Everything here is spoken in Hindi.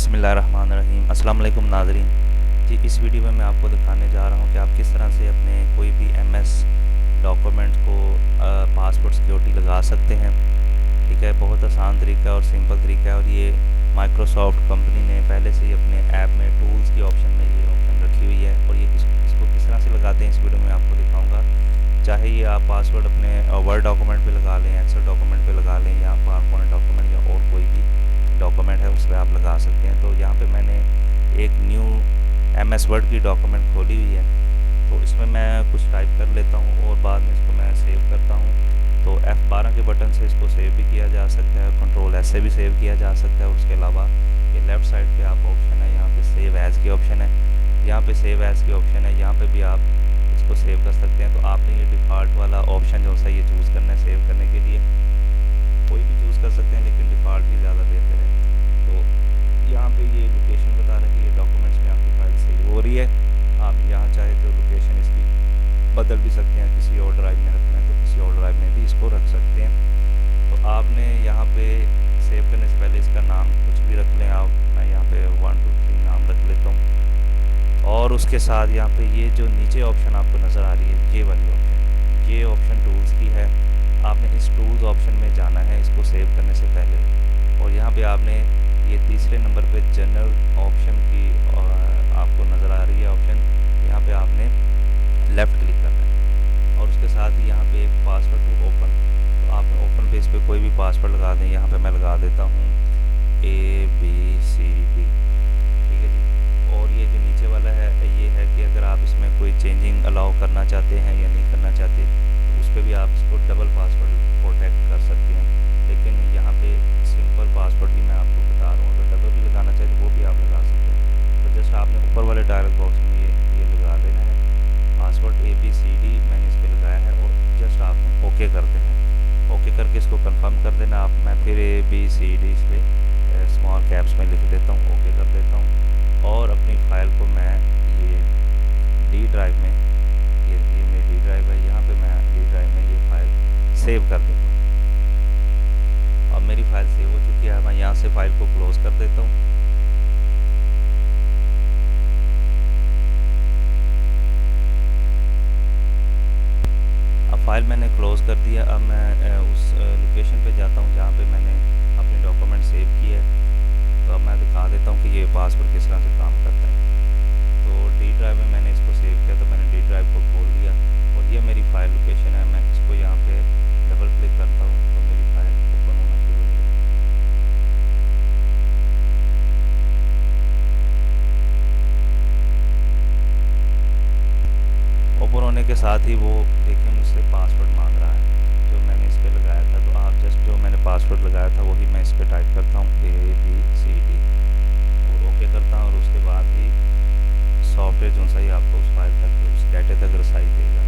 बिस्मिल्लाहिर्रहमानिर्रहीम। अस्सलाम वालेकुम नाज़रीन जी। इस वीडियो में मैं आपको दिखाने जा रहा हूँ कि आप किस तरह से अपने कोई भी एमएस डॉक्यूमेंट को पासवर्ड सिक्योरिटी लगा सकते हैं। ठीक है, बहुत आसान तरीका और सिंपल तरीका है और ये माइक्रोसॉफ्ट कंपनी ने पहले से ही अपने ऐप में टूल्स की ऑप्शन में ये ऑप्शन रखी हुई है और ये इसको किस तरह से लगाते हैं इस वीडियो में आपको दिखाऊँगा। चाहे ये आप पासवर्ड अपने वर्ड डॉक्यूमेंट पे लगा लें, एक्सेल डॉक्यूमेंट पे लगा लें या पावरपॉइंट डॉक्यूमेंट या और कोई भी डॉक्यूमेंट है उस पर आप लगा सकते हैं। तो यहाँ पे मैंने एक न्यू एमएस वर्ड की डॉक्यूमेंट खोली हुई है, तो इसमें मैं कुछ टाइप कर लेता हूँ और बाद में इसको मैं सेव करता हूँ। तो F12 के बटन से इसको सेव भी किया जा सकता है, कंट्रोल S से भी सेव किया जा सकता है। और उसके अलावा ये लेफ़्ट साइड पे आप ऑप्शन है, यहाँ पे सेव एज़ की ऑप्शन है, यहाँ पे सेव एज़ की ऑप्शन है, यहाँ पे भी आप इसको सेव कर सकते हैं। तो आपने ये डिफ़ॉल्ट वाला ऑप्शन जो सा ये चूज़ करना है सेव करने के लिए, कोई भी चूज़ कर सकते हैं लेकिन डिफ़ॉल्ट ही ज़्यादा बेहतर है। तो यहाँ पे ये लोकेशन बता रहा है कि ये डॉक्यूमेंट्स में आपकी फ़ाइल सेव हो रही है। आप यहाँ चाहे तो लोकेशन इसकी बदल भी सकते हैं, किसी और ड्राइव में रखना है तो किसी और ड्राइव में भी इसको रख सकते हैं। तो आपने यहाँ पे सेव करने से पहले इसका नाम कुछ भी रख लें आप। मैं यहाँ पे 1 2 3 नाम रख लेता हूँ और उसके साथ यहाँ पे ये जो नीचे ऑप्शन आपको नज़र आ रही है ये वाली ऑप्शन, ये ऑप्शन टूल्स की है। आपने इस टूल्स ऑप्शन में जाना है इसको सेव करने से पहले और यहाँ पे आपने ये तीसरे नंबर पे जनरल ऑप्शन की आपको नज़र आ रही है ऑप्शन, यहाँ पे आपने लेफ़्ट क्लिक करना है और उसके साथ ही यहाँ पे एक पासवर्ड टू ओपन, तो आपने ओपन पे इस पर कोई भी पासवर्ड लगा दें। यहाँ पे मैं लगा देता हूँ ABCD, ठीक है जी। और ये जो नीचे वाला है ये है कि अगर आप इसमें कोई चेंजिंग अलाउ करना चाहते हैं या नहीं करना चाहते तो उस पर भी आप इसको डबल पासवर्ड प्रोटेक्ट कर सकते हैं। लेकिन यहाँ पे सिंपल पासवर्ड ही मैं आपको बता रहा हूँ, अगर डबल भी लगाना चाहे तो वो भी आप लगा सकते हैं। तो जस्ट आपने ऊपर वाले डायलॉग बॉक्स में ये लगा देना है पासवर्ड ABCD, मैंने इस पर लगाया है और जस्ट आपने ओके कर देना है। ओके करके इसको कंफर्म कर देना आप। मैं फिर ABCD इस पर स्मॉल कैप्स में लिख देता हूँ, ओके कर देता हूँ और अपनी फ़ाइल को मैं ये डी ड्राइव में, ये मेरी डी ड्राइव है, यहाँ पे मैं डी ड्राइव में ये फ़ाइल सेव कर देता हूँ। अब मेरी फ़ाइल सेव हो चुकी है, मैं यहाँ से फ़ाइल को क्लोज़ कर देता हूँ। अब फाइल मैंने क्लोज़ कर दिया। अब मैं उस लोकेशन पे जाता हूँ जहाँ पे मैंने अपने डॉक्यूमेंट सेव किए है। तो अब मैं दिखा देता हूँ कि ये पासवर्ड किस तरह से काम करता है। तो डी ड्राइव में मैंने इसको सेव किया, तो मैंने डी ड्राइव को खोल दिया और ये मेरी फ़ाइल लोकेशन है। मैं इसको यहाँ पे डबल क्लिक करता हूँ तो मेरी फ़ाइल ओपन होना शुरू हो जाएगी। ओपन होने के साथ ही वो देखिए मुझसे पासवर्ड मांग रहा है जो मैंने इस पर लगाया था। तो आप जस्ट जो मैंने पासवर्ड लगाया था वही मैं इस पर टाइप करता हूँ ABCD और ओके करता हूँ और उसके बाद ही सॉफ्टवेयर जो सा ही आपको उस फाइल तक, उस डाटे तक रसाई देगा।